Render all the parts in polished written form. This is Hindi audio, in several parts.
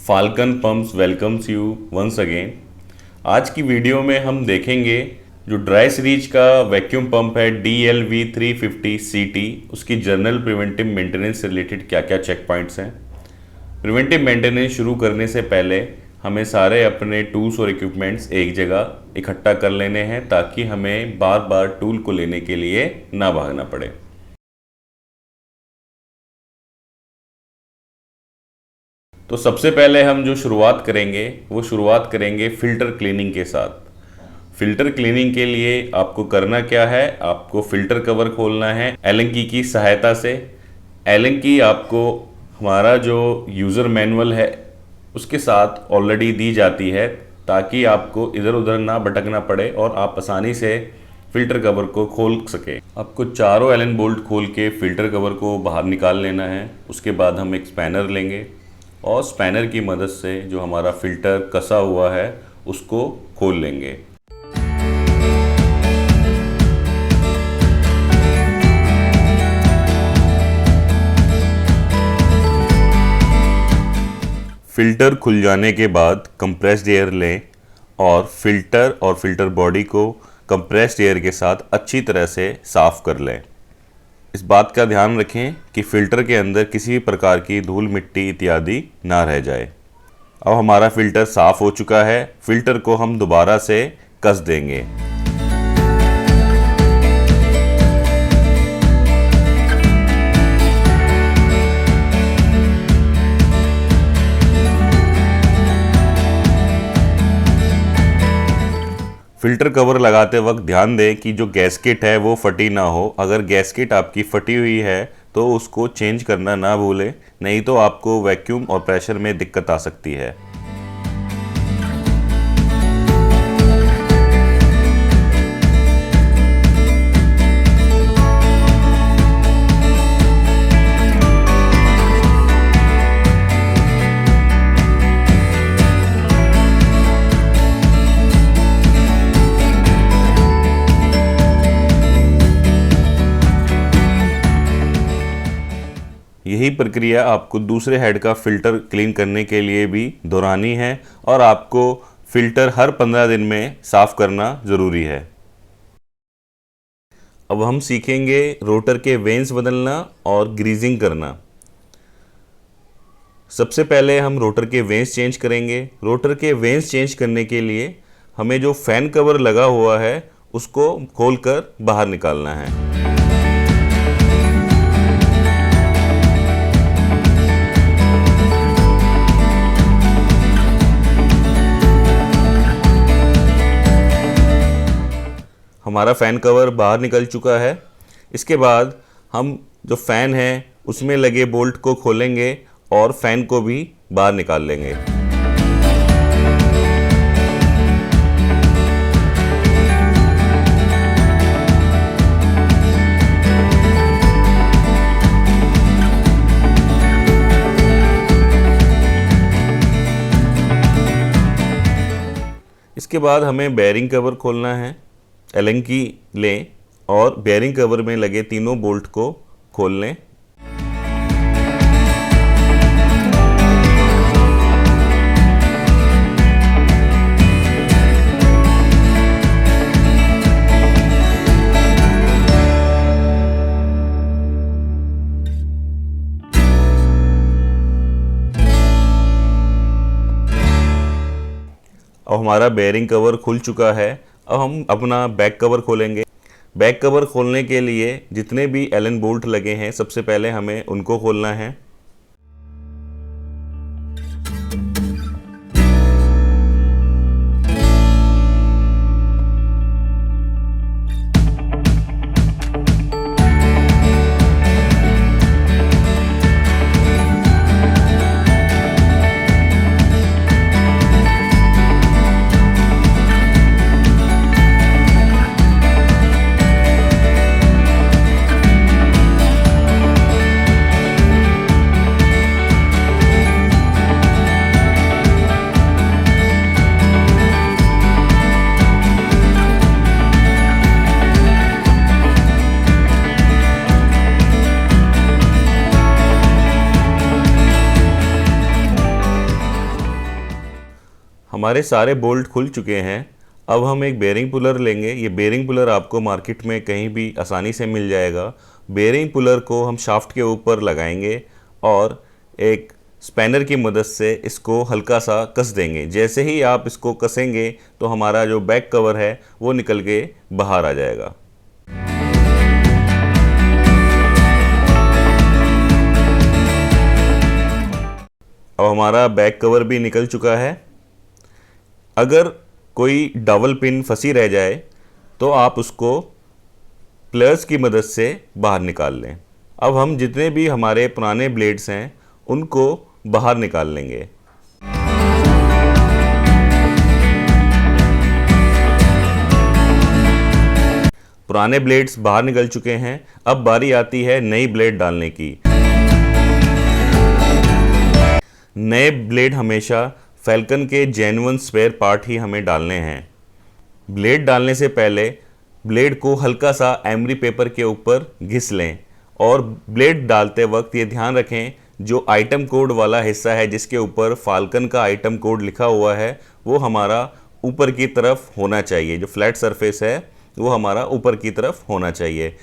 Falcon Pumps welcomes you once again. आज की वीडियो में हम देखेंगे जो ड्राई सीरीज का वैक्यूम पंप है DLV350CT, उसकी जनरल प्रिवेंटिव मेंटेनेंस से रिलेटेड क्या क्या चेक पॉइंट्स हैं। प्रिवेंटिव मेंटेनेंस शुरू करने से पहले हमें सारे अपने टूल्स और इक्विपमेंट्स एक जगह इकट्ठा कर लेने हैं ताकि हमें बार बार टूल को लेने के लिए ना भागना पड़े। तो सबसे पहले हम जो शुरुआत करेंगे वो शुरुआत करेंगे फ़िल्टर क्लीनिंग के साथ। फ़िल्टर क्लीनिंग के लिए आपको करना क्या है, आपको फ़िल्टर कवर खोलना है एलन की सहायता से। एलन की आपको हमारा जो यूज़र मैनुअल है उसके साथ ऑलरेडी दी जाती है ताकि आपको इधर उधर ना भटकना पड़े और आप आसानी से फ़िल्टर कवर को खोल सके। आपको चारों एलन बोल्ट खोल के फ़िल्टर कवर को बाहर निकाल लेना है। उसके बाद हम एक स्पैनर लेंगे और स्पैनर की मदद से जो हमारा फ़िल्टर कसा हुआ है उसको खोल लेंगे। फ़िल्टर खुल जाने के बाद कंप्रेस्ड एयर लें और फ़िल्टर बॉडी को कंप्रेस्ड एयर के साथ अच्छी तरह से साफ़ कर लें। इस बात का ध्यान रखें कि फ़िल्टर के अंदर किसी भी प्रकार की धूल मिट्टी इत्यादि ना रह जाए। अब हमारा फ़िल्टर साफ़ हो चुका है। फ़िल्टर को हम दोबारा से कस देंगे। फ़िल्टर कवर लगाते वक्त ध्यान दें कि जो गैस्केट है वो फटी ना हो। अगर गैस्केट आपकी फटी हुई है तो उसको चेंज करना ना भूलें, नहीं तो आपको वैक्यूम और प्रेशर में दिक्कत आ सकती है। यही प्रक्रिया आपको दूसरे हेड का फ़िल्टर क्लीन करने के लिए भी दोहरानी है और आपको फ़िल्टर हर 15 दिन में साफ़ करना ज़रूरी है। अब हम सीखेंगे रोटर के वेन्स बदलना और ग्रीजिंग करना। सबसे पहले हम रोटर के वेन्स चेंज करेंगे। रोटर के वेन्स चेंज करने के लिए हमें जो फ़ैन कवर लगा हुआ है उसको खोलकर बाहर निकालना है। हमारा फ़ैन कवर बाहर निकल चुका है। इसके बाद हम जो फ़ैन है उसमें लगे बोल्ट को खोलेंगे और फ़ैन को भी बाहर निकाल लेंगे। इसके बाद हमें बेयरिंग कवर खोलना है। एलन की लें और बेयरिंग कवर में लगे तीनों बोल्ट को खोल लें। अब हमारा बेयरिंग कवर खुल चुका है। अब हम अपना बैक कवर खोलेंगे। बैक कवर खोलने के लिए जितने भी एलन बोल्ट लगे हैं सबसे पहले हमें उनको खोलना है। हमारे सारे बोल्ट खुल चुके हैं। अब हम एक बेरिंग पुलर लेंगे। ये बेरिंग पुलर आपको मार्केट में कहीं भी आसानी से मिल जाएगा। बेरिंग पुलर को हम शाफ्ट के ऊपर लगाएंगे और एक स्पैनर की मदद से इसको हल्का सा कस देंगे। जैसे ही आप इसको कसेंगे तो हमारा जो बैक कवर है वो निकल के बाहर आ जाएगा। अब हमारा बैक कवर भी निकल चुका है। अगर कोई डबल पिन फंसी रह जाए तो आप उसको प्लस की मदद से बाहर निकाल लें। अब हम जितने भी हमारे पुराने ब्लेड्स हैं उनको बाहर निकाल लेंगे। पुराने ब्लेड्स बाहर निकल चुके हैं। अब बारी आती है नई ब्लेड डालने की। नए ब्लेड हमेशा फैल्कन के जेन्युइन स्पेयर पार्ट ही हमें डालने हैं। ब्लेड डालने से पहले ब्लेड को हल्का सा एमरी पेपर के ऊपर घिस लें और ब्लेड डालते वक्त ये ध्यान रखें जो आइटम कोड वाला हिस्सा है जिसके ऊपर फाल्कन का आइटम कोड लिखा हुआ है वो हमारा ऊपर की तरफ होना चाहिए। जो फ्लैट सरफेस है वो हमारा ऊपर की तरफ होना चाहिए।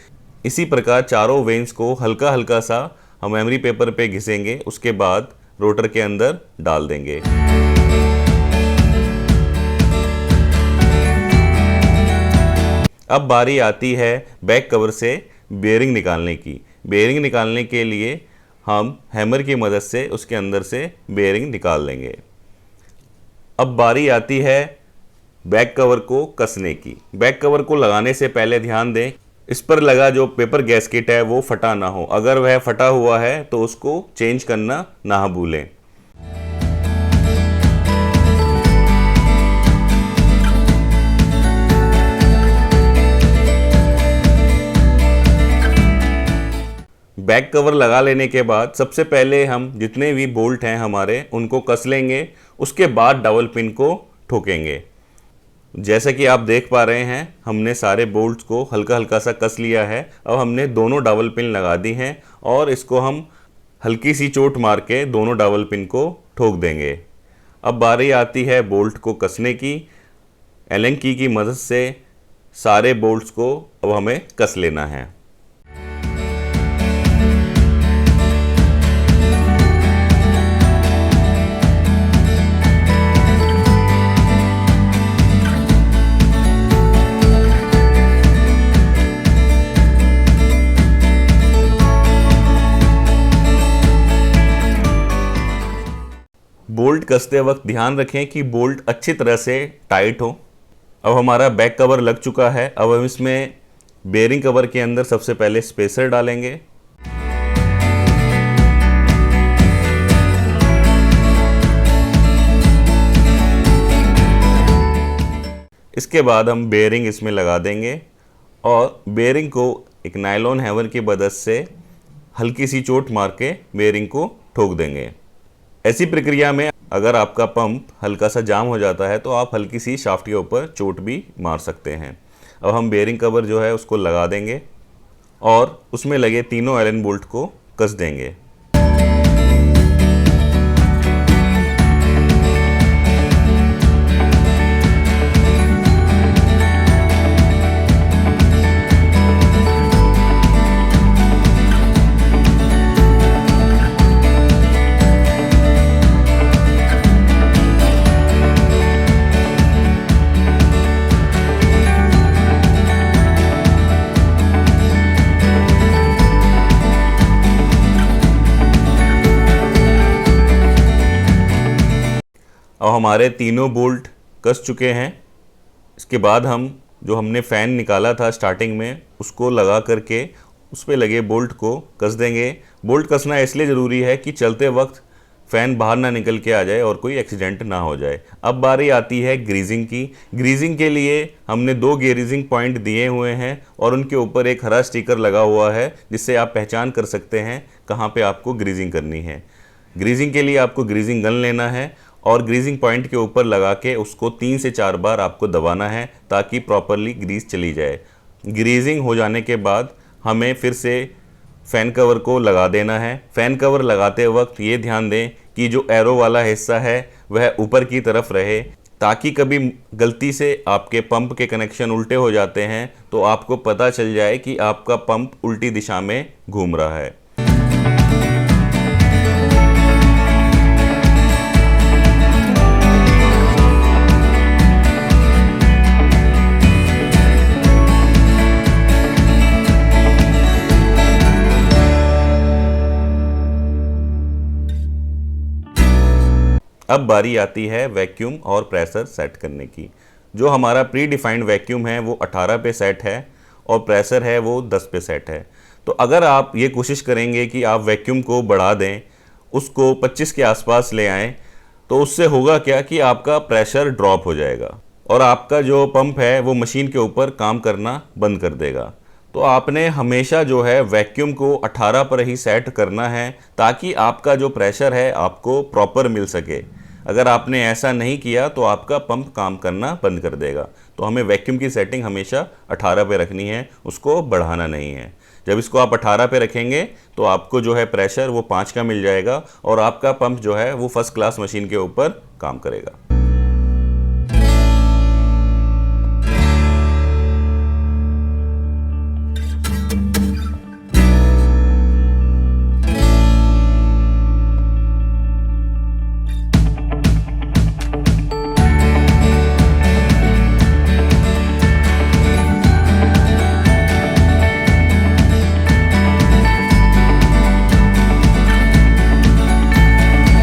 इसी प्रकार चारों वेन्स को हल्का हल्का सा हम एमरी पेपर पे घिसेंगे, उसके बाद रोटर के अंदर डाल देंगे। अब बारी आती है बैक कवर से बेयरिंग निकालने की। बेयरिंग निकालने के लिए हम हैमर की मदद से उसके अंदर से बेयरिंग निकाल लेंगे। अब बारी आती है बैक कवर को कसने की। बैक कवर को लगाने से पहले ध्यान दें इस पर लगा जो पेपर गैस्केट है वो फटा ना हो। अगर वह फटा हुआ है तो उसको चेंज करना ना भूलें। बैक कवर लगा लेने के बाद सबसे पहले हम जितने भी बोल्ट हैं हमारे उनको कस लेंगे, उसके बाद डबल पिन को ठोकेंगे। जैसा कि आप देख पा रहे हैं हमने सारे बोल्ट्स को हल्का हल्का सा कस लिया है। अब हमने दोनों डबल पिन लगा दी हैं और इसको हम हल्की सी चोट मार के दोनों डबल पिन को ठोक देंगे। अब बारी आती है बोल्ट को कसने की। एलन की मदद से सारे बोल्ट्स को अब हमें कस लेना है। बोल्ट कसते वक्त ध्यान रखें कि बोल्ट अच्छी तरह से टाइट हो। अब हमारा बैक कवर लग चुका है। अब हम इसमें बेयरिंग कवर के अंदर सबसे पहले स्पेसर डालेंगे। इसके बाद हम बेयरिंग इसमें लगा देंगे और बेयरिंग को एक नायलॉन हैमर की मदद से हल्की सी चोट मार के बेयरिंग को ठोक देंगे। ऐसी प्रक्रिया में अगर आपका पंप हल्का सा जाम हो जाता है तो आप हल्की सी शाफ्ट के ऊपर चोट भी मार सकते हैं। अब हम बेयरिंग कवर जो है उसको लगा देंगे और उसमें लगे तीनों एलन बोल्ट को कस देंगे। अब हमारे तीनों बोल्ट कस चुके हैं। इसके बाद हम जो हमने फ़ैन निकाला था स्टार्टिंग में उसको लगा करके उस पर लगे बोल्ट को कस देंगे। बोल्ट कसना इसलिए ज़रूरी है कि चलते वक्त फ़ैन बाहर ना निकल के आ जाए और कोई एक्सीडेंट ना हो जाए। अब बारी आती है ग्रीजिंग की। ग्रीजिंग के लिए हमने 2 ग्रीजिंग पॉइंट दिए हुए हैं और उनके ऊपर एक हरा स्टिकर लगा हुआ है जिससे आप पहचान कर सकते हैं कहाँ पे आपको ग्रीजिंग करनी है। ग्रीजिंग के लिए आपको ग्रीजिंग गन लेना है और ग्रीजिंग पॉइंट के ऊपर लगा के उसको 3 से 4 बार आपको दबाना है ताकि प्रॉपरली ग्रीस चली जाए। ग्रीजिंग हो जाने के बाद हमें फिर से फ़ैन कवर को लगा देना है। फ़ैन कवर लगाते वक्त ये ध्यान दें कि जो एरो वाला हिस्सा है वह ऊपर की तरफ रहे ताकि कभी गलती से आपके पंप के कनेक्शन उल्टे हो जाते हैं तो आपको पता चल जाए कि आपका पंप उल्टी दिशा में घूम रहा है। अब बारी आती है वैक्यूम और प्रेशर सेट करने की। जो हमारा प्री डिफाइंड वैक्यूम है वो 18 पे सेट है और प्रेशर है वो 10 पे सेट है। तो अगर आप ये कोशिश करेंगे कि आप वैक्यूम को बढ़ा दें, उसको 25 के आसपास ले आएँ, तो उससे होगा क्या कि आपका प्रेशर ड्रॉप हो जाएगा और आपका जो पंप है वो मशीन के ऊपर काम करना बंद कर देगा। तो आपने हमेशा जो है वैक्यूम को 18 पर ही सेट करना है ताकि आपका जो प्रेशर है आपको प्रॉपर मिल सके। अगर आपने ऐसा नहीं किया तो आपका पंप काम करना बंद कर देगा। तो हमें वैक्यूम की सेटिंग हमेशा 18 पे रखनी है, उसको बढ़ाना नहीं है। जब इसको आप 18 पे रखेंगे तो आपको जो है प्रेशर वो 5 का मिल जाएगा और आपका पंप जो है वो फर्स्ट क्लास मशीन के ऊपर काम करेगा।